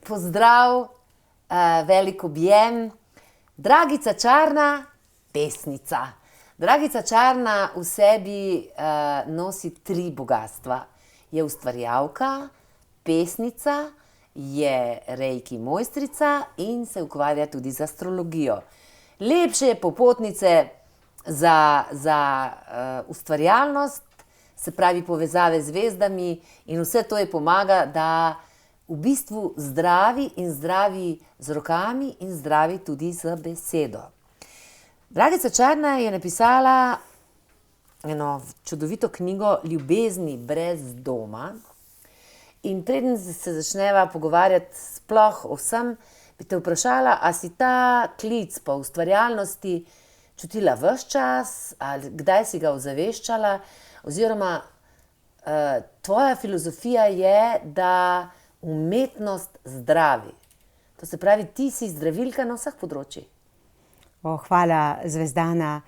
pozdrav, velik objem. Dragica Čarna, pesnica. Dragica Čarna v sebi nosi 3 bogatstva. Je ustvarjalka, pesnica, je reiki mojstrica in se ukvarja tudi z astrologijo. Lepše popotnice za ustvarjalnost, se pravi povezave z zvezdami, in vse to ji pomaga, da v bistvu zdravi z rokami in zdravi tudi z besedo. Dragica Čarna je napisala eno čudovito knjigo Ljubezni brez doma. In preden se začneva pogovarjati sploh o vsem, bi te vprašala, a si ta klic po ustvarjalnosti čutila ves čas, ali kdaj si ga ozaveščala, oziroma tvoja filozofija je, da umetnost zdravi. To se pravi, ti si zdravilka na vseh področjih. Hvala, Zvezdana.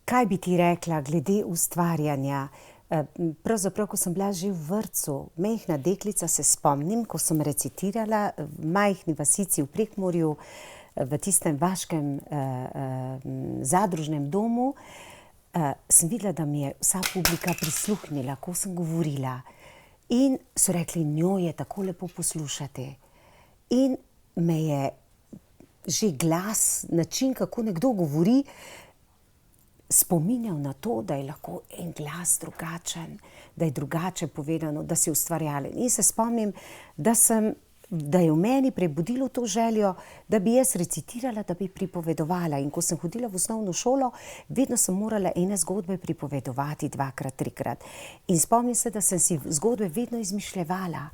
Kaj bi ti rekla glede ustvarjanja? Pravzaprav, ko sem bila že v vrtcu, majhna deklica, se spomnim, ko sem recitirala v majhni vasici v Prekmurju, v tistem vaškem zadružnem domu, sem videla, da mi je vsa publika prisluhnila, ko sem govorila. In so rekli, njo je tako lepo poslušati. In me je že glas, način, kako nekdo govori, spominjal na to, da je lahko en glas drugačen, da je drugače povedano, da si ustvarjalen. In se spomnim, da je v meni prebudilo to željo, da bi jaz recitirala, da bi pripovedovala. In ko sem hodila v osnovno šolo, vedno sem morala ene zgodbe pripovedovati 2-krat, 3-krat. In spomnim se, da sem si zgodbe vedno izmišljevala.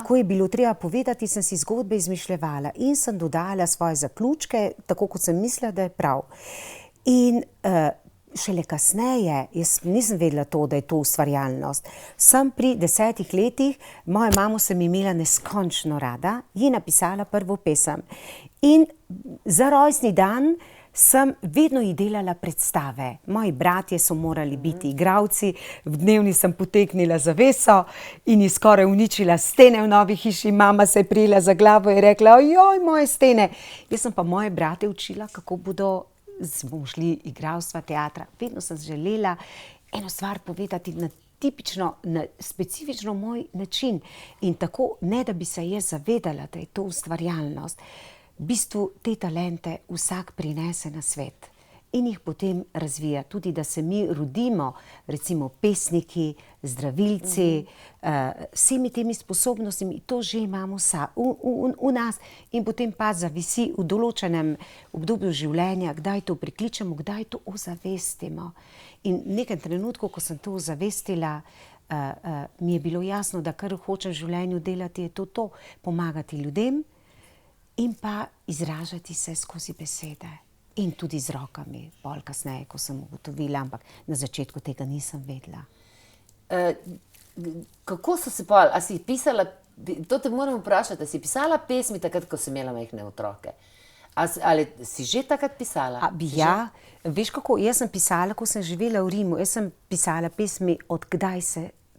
Ko je bilo treba povedati, sem si zgodbe izmišljevala in sem dodala svoje zaključke, tako kot sem mislila, da je prav. In šele kasneje, jaz nisem vedela to, da je to ustvarjalnost. Sem pri 10 letih, mojo mamo sem imela neskončno rada, ji napisala prvo pesem. In za rojstni dan sem vedno ji delala predstave. Moji bratje so morali biti igralci, v dnevni sem potegnila zaveso in ji skoraj uničila stene v novi hiši. Mama se je prijela za glavo in rekla, ojoj, moje stene. Jaz sem pa moje brate učila, kako bodo zmožli igralstva, teatra. Vedno sem želela eno stvar povedati na tipično, na specifično moj način. In tako, ne da bi se jaz zavedala, da je to ustvarjalnost, v bistvu te talente vsak prinese na svet in jih potem razvija. Tudi, da se mi rodimo, recimo pesniki, zdravilci, vsemi temi sposobnostmi, to že imamo v nas in potem pa zavisi v določenem obdobju življenja, kdaj to prikličemo, kdaj to ozavestimo. In v nekem trenutku, ko sem to ozavestila, mi je bilo jasno, da kar hočem v življenju delati, je to, pomagati ljudem in pa izražati se skozi besede. In tudi z rokami, bolj kasneje, ko sem ugotovila, ampak na začetku tega nisem vedela. Kako so se pa, a si pisala, to te moram vprašati, a si pisala pesmi takrat, ko si imela majhne otroke? Ali si že takrat pisala? Ja, veš kako, jaz sem pisala, ko sem živela v Rimu, jaz sem pisala pesmi, od kdaj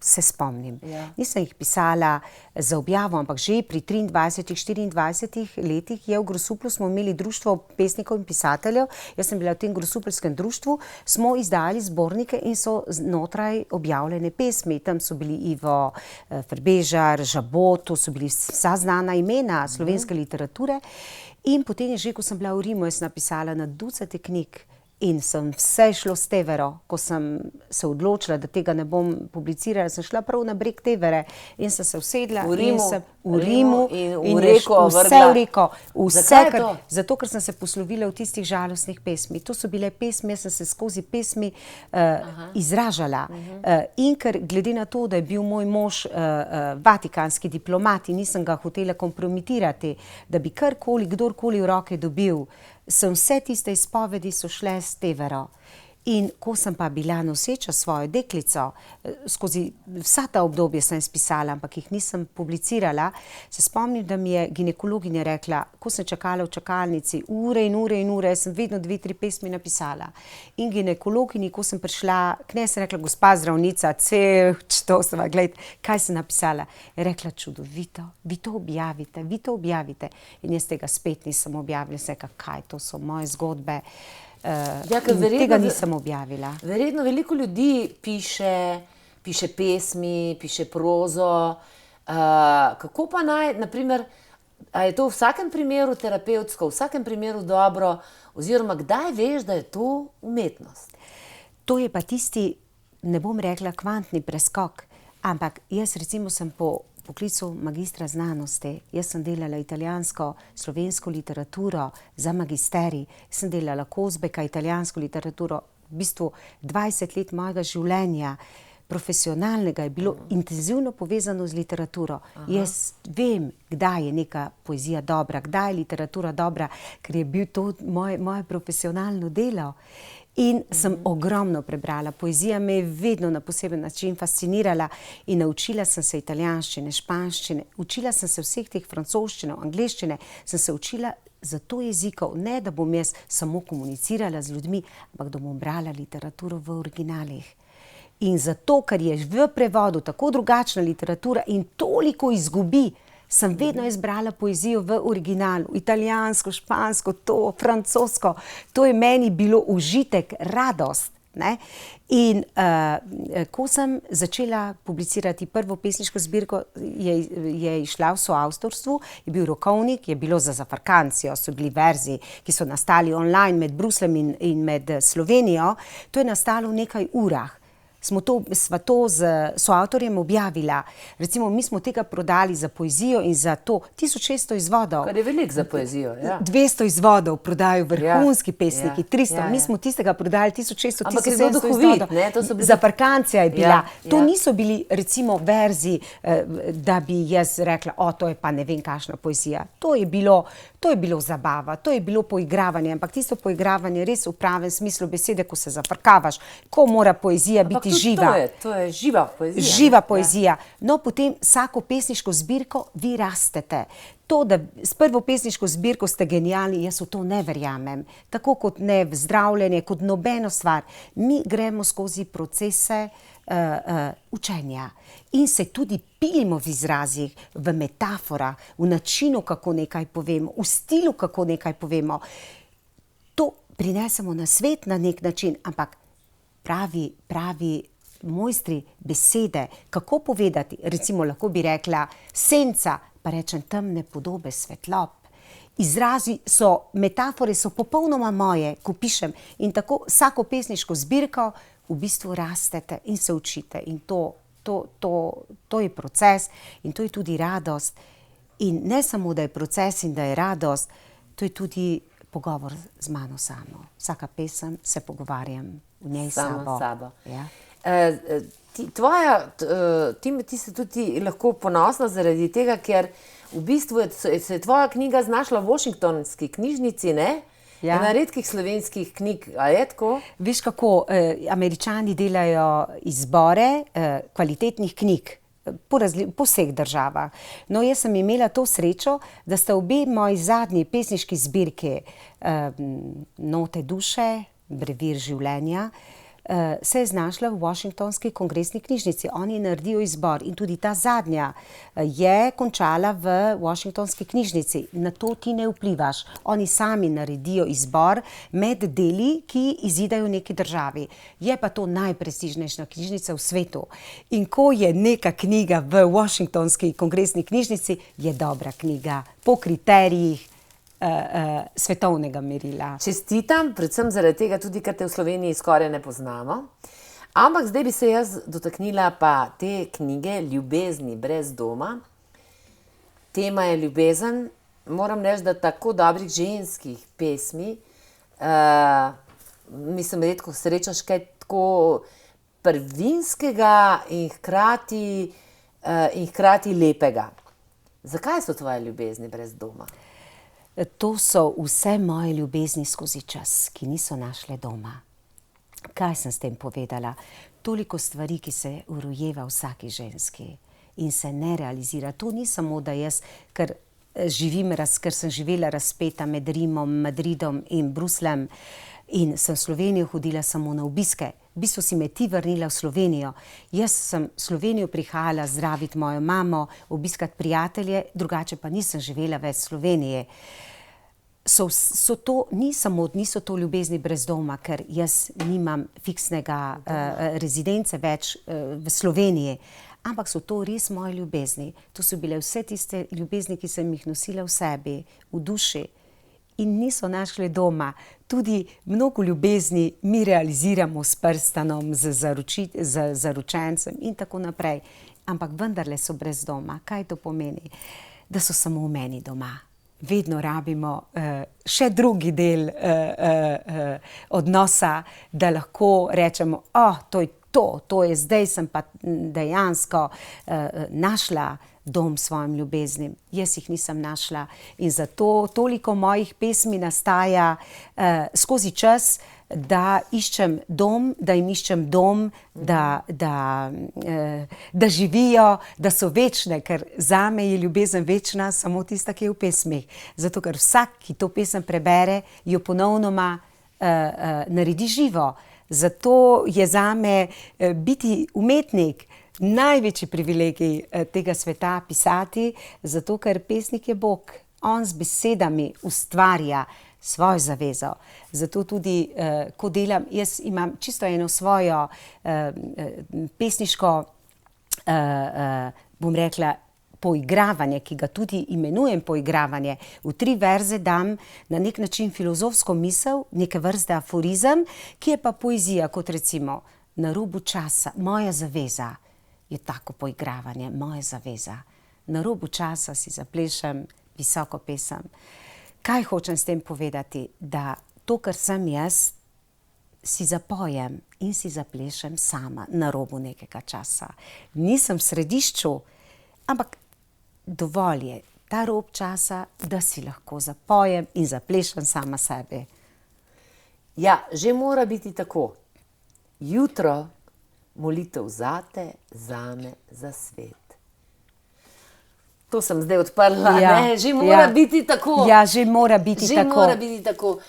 se spomnim. Nisem jih pisala za objavo, ampak že pri 23, 24 letih je v Grosuplju smo imeli društvo pesnikov in pisateljev. Jaz sem bila v tem grosupljskem društvu, smo izdali zbornike in so znotraj objavljene pesmi. Tam so bili Ivo Frbežar, Žabot, to so bili vsa znana imena slovenske literature. In potem je že, ko sem bila v Rimu, jaz napisala na ducate knjig. In sem vse šlo s Tevero, ko sem se odločila, da tega ne bom publicirala, sem šla prav na breg Tevere in sem se usedla v Rimu in vse v reko. Zakaj to? Zato, ker sem se poslovila v tistih žalostnih pesmi. To so bile pesmi, jaz sem se skozi pesmi izražala. In ker glede na to, da je bil moj mož vatikanski diplomat in nisem ga hotela kompromitirati, da bi karkoli, kdorkoli v roke dobil, sem vse tiste izpovedi so šle s Tevero. In ko sem pa bila noseča svojo deklico, skozi vsa ta obdobja sem spisala, ampak jih nisem publicirala, se spomnim, da mi je ginekologinja rekla, ko sem čakala v čakalnici ure in ure in ure, sem vedno 2-3 pesmi napisala. In ginekologinji, ko sem prišla k njej, sem rekla, gospa zdravnica, glejte, kaj sem napisala. Je rekla, čudovito, vi to objavite, vi to objavite. In jaz tega spet nisem objavila, sem rekla, kaj to so moje zgodbe. Tega nisem objavila. Verjetno veliko ljudi piše pesmi, piše prozo. Kako pa naprimer, a je to v vsakem primeru terapevtsko, v vsakem primeru dobro, oziroma kdaj veš, da je to umetnost? To je pa tisti, ne bom rekla kvantni preskok, ampak jaz recimo sem po poklicu magistra znanosti. Jaz sem delala italijansko, slovensko literaturo za magisterij, sem delala Kozbeka, italijansko literaturo, v bistvu 20 let mojega življenja, profesionalnega, je bilo intenzivno povezano z literaturo. Jaz vem, kdaj je neka poezija dobra, kdaj je literatura dobra, ker je bil to moje profesionalno delo. In sem ogromno prebrala. Poezija me je vedno na poseben način fascinirala in naučila sem se italijanščine, španščine, učila sem se vseh teh francoščine, angleščine, sem se učila za to jezikov, ne da bom jaz samo komunicirala z ljudmi, ampak da bom brala literaturo v originalih. In zato, ker je v prevodu tako drugačna literatura in toliko izgubi, sem vedno izbrala poezijo v originalu, italijansko, špansko, to, francosko. To je meni bilo užitek, radost. Ne? In ko sem začela publicirati prvo pesniško zbirko, je išla v soavtorstvu, je bil rokovnik, je bilo za Zafrkancijo, so bili verzi, ki so nastali online med Brusljem in med Slovenijo. To je nastalo v nekaj urah. Sva to z soavtorjem objavila. Recimo, mi smo tega prodali za poezijo in za to 1600 izvodov. Kar je veliko za poezijo, ja. 200 izvodov prodajo vrhunski pesniki, 300. Mi smo tistega prodali 1600, 1700 izvodov. Zafrkancija je bila. To niso bili, recimo, verzi, da bi jaz rekla, to je pa ne vem kakšna poezija. To je bilo zabava, to je bilo poigravanje, ampak tisto poigravanje res v pravem smislu besede, ko se zafrkavaš, ko mora poezija biti živa. To je živa poezija. Živa poezija. No, potem vsako pesniško zbirko vi rastete. To, da s prvo pesniško zbirko ste genialni, jaz v to ne verjamem. Tako kot ne v zdravljenje, kot nobeno stvar. Mi gremo skozi procese učenja in se tudi pilimo v izrazih, v metaforah, v načinu, kako nekaj povemo, v stilu, kako nekaj povemo. To prinesemo na svet na nek način, ampak pravi mojstri besede, kako povedati, recimo lahko bi rekla senca, pa rečem temne podobe, svetlob. Izrazi so, metafore so popolnoma moje, ko pišem, in tako vsako pesniško zbirko v bistvu rastete in se učite. In to je proces in to je tudi radost. In ne samo, da je proces in da je radost, to je tudi pogovor z mano samo. Vsaka pesem se pogovarjam v njej samo s sabo. Ja. Ti si tudi lahko ponosna zaradi tega, ker v bistvu se je tvoja knjiga znašla v Washingtonski knjižnici, ne? Ja. Ena redkih slovenskih knjig, a je tako? Veš kako, Američani delajo izbore kvalitetnih knjig po vseh državah. No, jaz sem imela to srečo, da sta obe moji zadnji pesniški zbirki Note duše, Brevir življenja, se je znašla v Washingtonski kongresni knjižnici. Oni naredijo izbor in tudi ta zadnja je končala v Washingtonski knjižnici. Na to ti ne vplivaš. Oni sami naredijo izbor med deli, ki izidajo v neki državi. Je pa to najprestižnejša knjižnica v svetu. In ko je neka knjiga v Washingtonski kongresni knjižnici, je dobra knjiga po kriterijih svetovnega merila. Čestitam, predvsem zaradi tega tudi, ker te v Sloveniji skoraj ne poznamo. Ampak zdaj bi se jaz dotaknila pa te knjige Ljubezni brez doma. Tema je ljubezen. Moram reči, da tako dobrih ženskih pesmi mislim, redko srečaš kaj tako prvinskega in hkrati lepega. Zakaj so tvoje ljubezni brez doma? To so vse moje ljubezni skozi čas, ki niso našle doma. Kaj sem s tem povedala? Toliko stvari, ki se urojeva vsaki ženski in se ne realizira. To ni samo, da jaz, ker sem živela razpeta med Rimom, Madridom in Brusljem in sem v Slovenijo hodila samo na obiske. V bistvu si me ti vrnila v Slovenijo. Jaz sem v Slovenijo prihajala zdraviti mojo mamo, obiskati prijatelje, drugače pa nisem živela več v Sloveniji. Niso to ljubezni brez doma, ker jaz nimam fiksnega rezidence več v Sloveniji, ampak so to res moje ljubezni. To so bile vse tiste ljubezni, ki sem jih nosila v sebi, v duši in niso našle doma. Tudi mnogo ljubezni mi realiziramo s prstanom, z zaročencem in tako naprej, ampak vendarle so brez doma. Kaj to pomeni? Da so samo v meni doma. Vedno rabimo še drugi del odnosa, da lahko rečemo, to je zdaj sem pa dejansko našla dom svojim ljubeznim. Jaz jih nisem našla in zato toliko mojih pesmi nastaja skozi čas, da iščem dom, da jim iščem dom, da živijo, da so večne, ker zame je ljubezen večna samo tista, ki je v pesmih. Zato, ker vsak, ki to pesem prebere, jo ponovnoma naredi živo. Zato je zame biti umetnik največji privilegij tega sveta, pisati, zato ker pesnik je Bog. On z besedami ustvarja svojo zavezo. Zato tudi, ko delam, jaz imam čisto eno svojo pesniško, bom rekla, poigravanje, ki ga tudi imenujem poigravanje. V 3 verze dam na nek način filozofsko misel, neke vrste aforizem, ki je pa poezija, kot recimo Na robu časa, moja zaveza je tako poigravanje, moja zaveza. Na robu časa si zaplešem visoko pesem. Kaj hočem s tem povedati? Da to, kar sem jaz, si zapojem in si zaplešem sama na robu nekega časa. Nisem v središču, ampak dovolj je ta rob časa, da si lahko zapojem in zaplešem sama sebi. Ja, že mora biti tako. Jutro molitev zate, zame, za svet. To sem zdaj odprla, ne? Že mora biti tako. Ja, že mora biti tako. Že mora biti tako.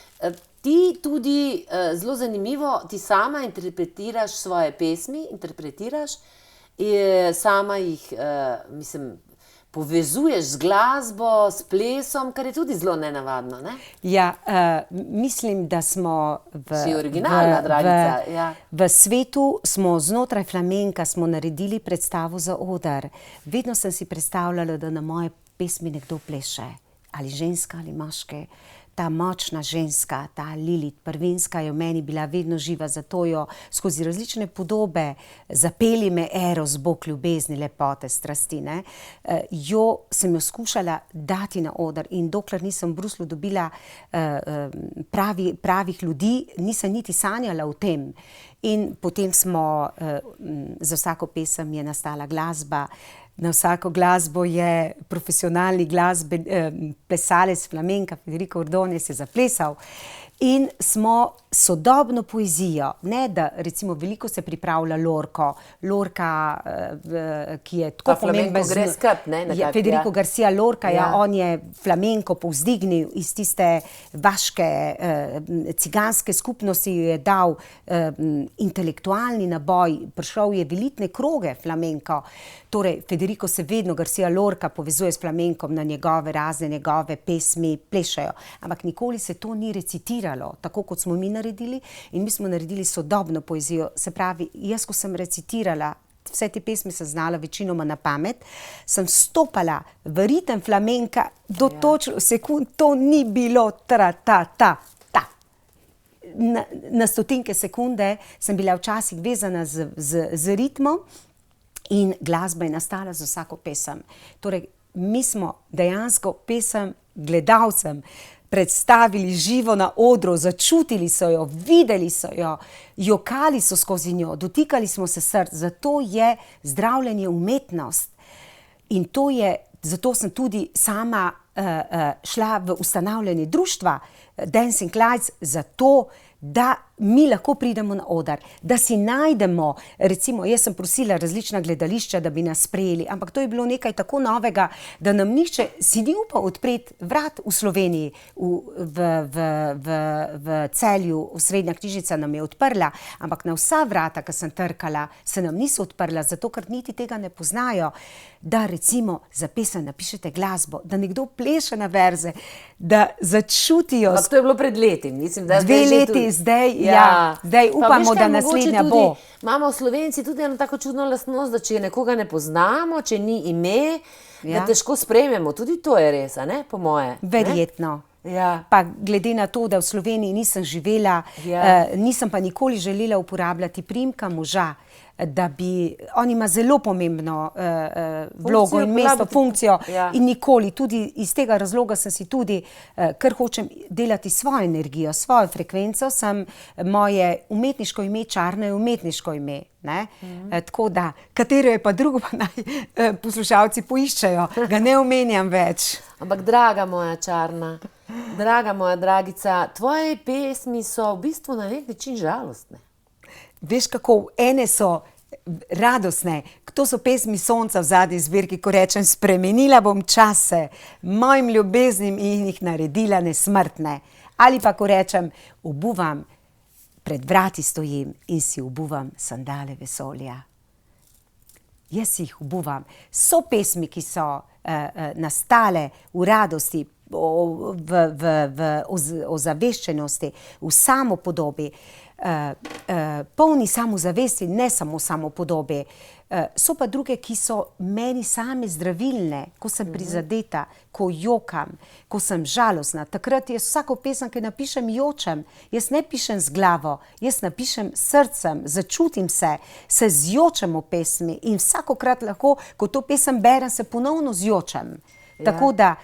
Ti tudi, zelo zanimivo, ti sama interpretiraš svoje pesmi, sama jih, povezuješ z glasbo, s plesom, kar je tudi zelo nenavadno, ne? Ja, mislim, da smo Si originalna, Dragica, ja. V svetu smo znotraj flamenka smo naredili predstavo za oder. Vedno sem si predstavljala, da na moje pesmi nekdo pleše. Ali ženska ali moški. Ta močna ženska, ta Lilith, prvinska je v meni bila vedno živa, zato jo skozi različne podobe, zapeli me Eros, Bog ljubezni, lepote, strasti, ne? Sem jo skušala dati na oder in dokler nisem v Bruslju dobila pravih ljudi, nisem niti sanjala o tem. In potem za vsako pesem je nastala glasba. Na vsako glasbo je profesionalni plesalec flamenka Federico Ordonez je zaplesal. In smo sodobno poezijo, ne da recimo veliko se pripravlja Lorca, ki je tako pomemben. Gre skup, ne? Federico Garcia Lorca, on je flamenko povzdignil iz tiste vaške ciganske skupnosti, je dal intelektualni naboj, prišel je v elitne kroge flamenko. Torej, Federico se vedno, Garcia Lorca povezuje s flamenkom na njegove pesmi, plešajo. Ampak nikoli se to ni recitiralo, tako kot smo mi naredili. In mi smo naredili sodobno poezijo. Se pravi, jaz, ko sem recitirala, vse te pesmi sem znala večinoma na pamet, sem stopala v ritem flamenka do točno sekund, to ni bilo ta. Na stotinke sekunde sem bila včasih vezana z ritmom in glasba je nastala za vsako pesem. Torej, mi smo dejansko pesem gledalcem predstavili živo na odru, začutili so jo, videli so jo, jokali so skozi njo, dotikali smo se src, zato je zdravljenje umetnost. In zato sem tudi sama šla v ustanavljanje društva Dancing Lights, zato da mi lahko pridemo na oder, da si najdemo, recimo, jaz sem prosila različna gledališča, da bi nas sprejeli, ampak to je bilo nekaj tako novega, da nam nihče si ni upal odpreti vrat v Sloveniji, v Celju, Srednja knjižnica nam je odprla, ampak na vsa vrata, ki sem trkala, se nam niso odprla, zato ker niti tega ne poznajo, da recimo za pesem napišete glasbo, da nekdo pleše na verze, da začutijo. Ampak to je bilo pred leti, mislim, da 2 leti, zdaj, zdaj Pa upamo, veš kaj, da mogoče naslednja tudi bo. Imamo v Slovenci tudi eno tako čudno lastnost, da če nekoga ne poznamo, če ni ime, da težko sprejmemo. Tudi to je res, a ne, po moje. Verjetno. Ja. Pa glede na to, da v Sloveniji nisem živela, nisem pa nikoli želela uporabljati priimka moža, da bi, on ima zelo pomembno vlogo in mesto, funkcijo in nikoli, tudi iz tega razloga sem si tudi, ker hočem delati svojo energijo, svojo frekvenco, moje umetniško ime Čarna je umetniško ime. Tako da, katero je pa drugo, pa naj poslušalci poiščejo, ga ne omenjam več. Ampak draga moja Čarna, draga moja Dragica, tvoje pesmi so v bistvu na nek način žalostne. Veš kako, ene so radostne, to so pesmi Sonca v zadnji zbirki, ko rečem, spremenila bom čase mojim ljubeznim in jih naredila nesmrtne. Ali pa ko rečem, obuvam, pred vrati stojim in si obuvam sandale vesolja. Jaz si jih obuvam. So pesmi, ki so nastale v radosti, v ozaveščenosti, v samopodobi, polni samozavesti, ne samo samopodobi. So pa druge, ki so meni same zdravilne, ko sem prizadeta, ko jokam, ko sem žalostna. Takrat jaz vsako pesem, ki napišem, jočem. Jaz ne pišem z glavo, jaz napišem srcem, začutim se zjočem v pesmi in vsakokrat lahko, ko to pesem berem, se ponovno zjočem. Tako da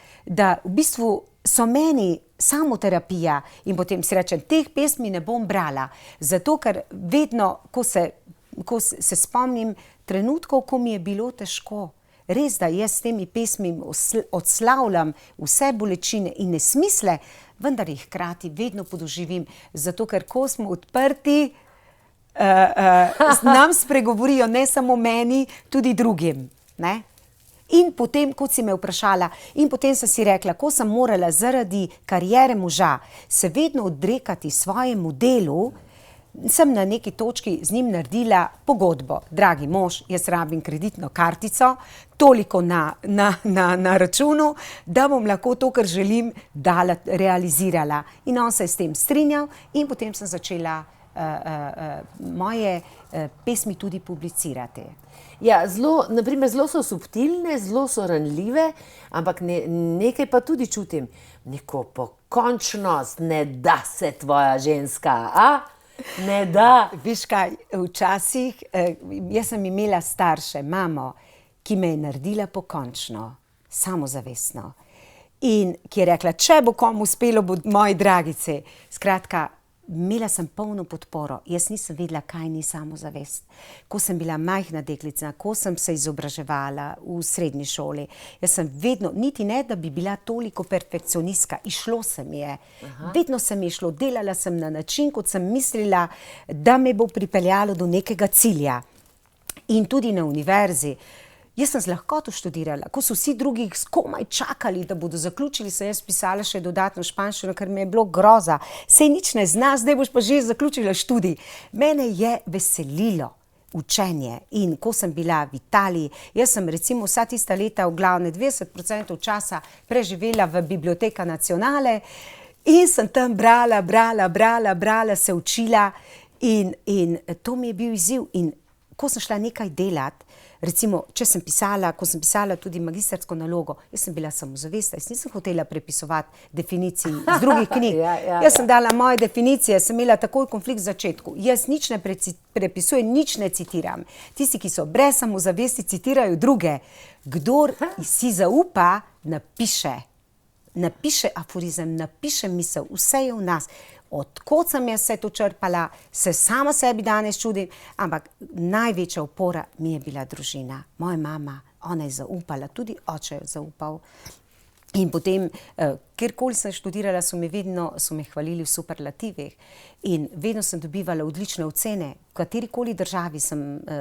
v bistvu so meni samoterapija in potem si rečem, teh pesmi ne bom brala, zato ker vedno, ko se spomnim trenutkov, ko mi je bilo težko, res, da jaz s temi pesmi odslavljam vse bolečine in nesmisle, vendar jih hkrati vedno podoživim, zato ker ko smo odprti, nam spregovorijo ne samo meni, tudi drugim, ne? In potem, kot si me vprašala, in potem sem si rekla, ko sem morala zaradi kariere moža se vedno odrekati svojemu delu, sem na neki točki z njim naredila pogodbo. Dragi mož, jaz rabim kreditno kartico, toliko na računu, da bom lahko to, kar želim, realizirala. In on se je s tem strinjal in potem sem začela moje pesmi tudi publicirati. Ja, zelo so subtilne, zelo so ranljive, ampak nekaj pa tudi čutim. Neko pokončnost, ne da se tvoja ženska, a? Ne da. Veš kaj, včasih, jaz sem imela starše, mamo, ki me je naredila pokončno, samozavestno. In ki je rekla, če bo komu uspelo, bo moji Dragici. Skratka, imela sem polno podporo, jaz nisem vedela, kaj ni samozavest. Ko sem bila majhna deklica, ko sem se izobraževala v srednji šoli, jaz sem vedno, niti ne, da bi bila toliko perfekcionistka, išlo se mi je. Vedno se mi je šlo, delala sem na način, kot sem mislila, da me bo pripeljalo do nekega cilja. In tudi na univerzi. Jaz sem z lahkoto študirala, ko so vsi drugi komaj čakali, da bodo zaključili, sem jaz pisala še dodatno španščino, ker mi je bilo groza. Sej nič ne znaš, zdaj boš pa že zaključila študij. Mene je veselilo učenje in ko sem bila v Italiji, jaz sem recimo vsa tista leta v glavne 20% časa preživela v Biblioteka Nacionale in sem tam brala, se učila in to mi je bil izziv. In ko sem šla nekaj delati, recimo, ko sem pisala tudi magistersko nalogo, jaz sem bila samozavestna, jaz nisem hotela prepisovati definicij iz drugih knjig. Jaz sem dala moje definicije, sem imela takoj konflikt v začetku. Jaz nič ne prepisujem, nič ne citiram. Tisti, ki so brez samozavesti, citirajo druge. Kdor si zaupa, napiše aforizem, napiše misel, vse je v nas. Odkot sem jaz vse to črpala, se sama sebi danes čudim, ampak največja opora mi je bila družina. Moja mama, ona je zaupala, tudi oče je zaupal. In potem, kjerkoli sem študirala, so me hvalili v superlativih in vedno sem dobivala odlične ocene. V katerikoli državi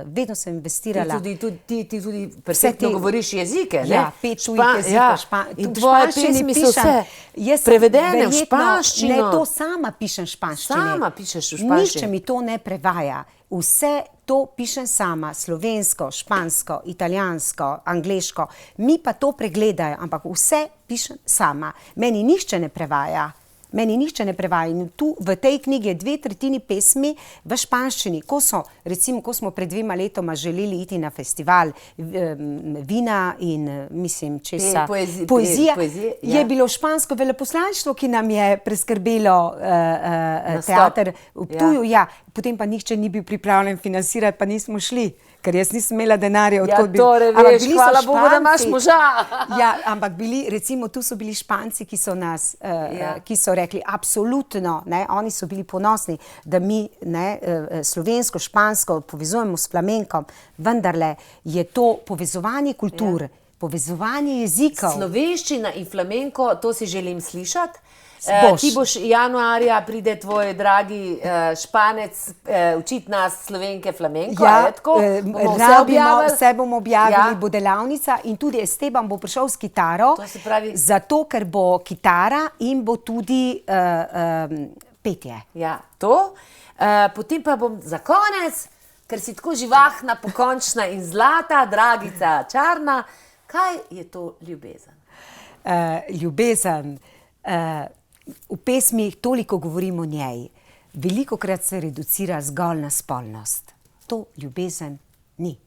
vedno sem investirala. Ti tudi perfektno govoriš jezike, ne? Ja, 5 tujih jezikov. In tvoje pesmi so vse prevedene v španščino. Ne, to sama pišem v španščini. Sama pišeš v španščini. Nihče mi to ne prevaja. Vse to pišem sama, slovensko, špansko, italijansko, angleško. Mi pa to pregledajo, ampak vse pišem sama. Meni nihče ne prevaja. In tu v tej knjigi je 2/3 pesmi v španščini. Ko smo pred 2 letoma želeli iti na festival vina in mislim česa, poezija, je bilo špansko veleposlaništvo, ki nam je preskrbelo teater v Ptuju, ja. Potem pa nihče ni bil pripravljen financirati, pa nismo šli. Ker jaz nisem imela denarja, odkot bi... Ja, torej veš, hvala Bogu, da imaš moža. Ja, ampak recimo, tu so bili Španci, ki so nas, ki so rekli, absolutno, ne, oni so bili ponosni, da mi, ne, slovensko, špansko povezujemo s flamenkom, vendarle je to povezovanje kultur, povezovanje jezikov. Slovenščina in flamenko, to si želim slišati. Ti boš januarja, pride tvoj dragi Španec učiti nas Slovenke flamenko. Ja, vse bomo objavili, bo delavnica in tudi Esteban bo prišel s kitaro, zato ker bo kitara in bo tudi petje. Ja, to. Potem pa bom za konec, ker si tako živahna, pokončna in zlata, Dragica Čarna, kaj je to ljubezen? Ljubezen... V pesmih toliko govorimo o njej. Velikokrat se reducira zgolj na spolnost. To ljubezen ni.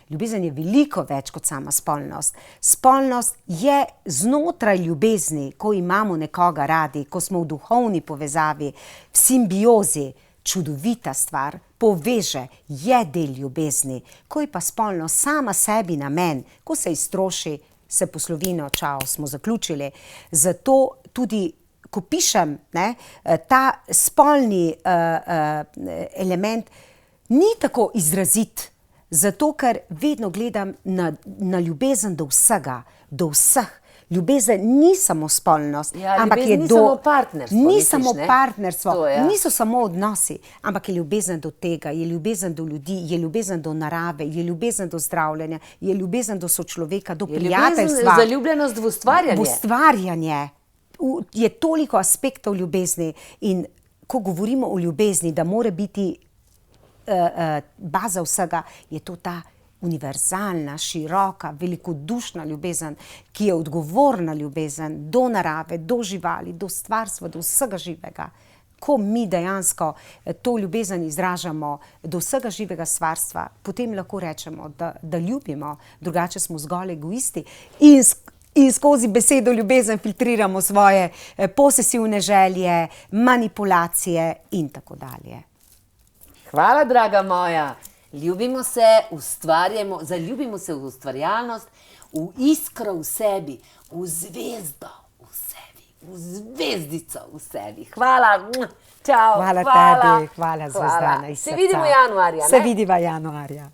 Ljubezen je veliko več kot sama spolnost. Spolnost je znotraj ljubezni, ko imamo nekoga radi, ko smo v duhovni povezavi, v simbiozi, čudovita stvar, poveže, je del ljubezni. Ko je pa spolnost sama sebi namen, ko se iztroši, se poslovino, čao, smo zaključili. Zato tudi ko pišem, ne, ta spolni element ni tako izrazit, zato ker vedno gledam na ljubezen do vsega, do vseh. Ljubezen ni samo spolnost, ampak je ni samo partnerstvo, niso samo odnosi, ampak je ljubezen do tega, je ljubezen do ljudi, je ljubezen do narave, je ljubezen do zdravljenja, je ljubezen do sočloveka, do prijateljstva. Je ljubezen, zaljubljenost v ustvarjanje. V ustvarjanje. Je toliko aspektov ljubezni in ko govorimo o ljubezni, da mora biti baza vsega, je to ta univerzalna, široka, velikodušna ljubezen, ki je odgovorna ljubezen do narave, do živali, do stvarstva, do vsega živega. Ko mi dejansko to ljubezen izražamo do vsega živega stvarstva, potem lahko rečemo, da ljubimo, drugače smo zgolj egoisti in skozi besedo ljubezen filtriramo svoje posesivne želje, manipulacije in tako dalje. Hvala, draga moja. Ljubimo se, ustvarjamo, zaljubimo se v ustvarjalnost, v iskro v sebi, v zvezdo v sebi, v zvezdico v sebi. Hvala. Čau. Hvala tebi, hvala Zvezdana iz srca. Se vidimo januarja, ne? Se vidiva januarja.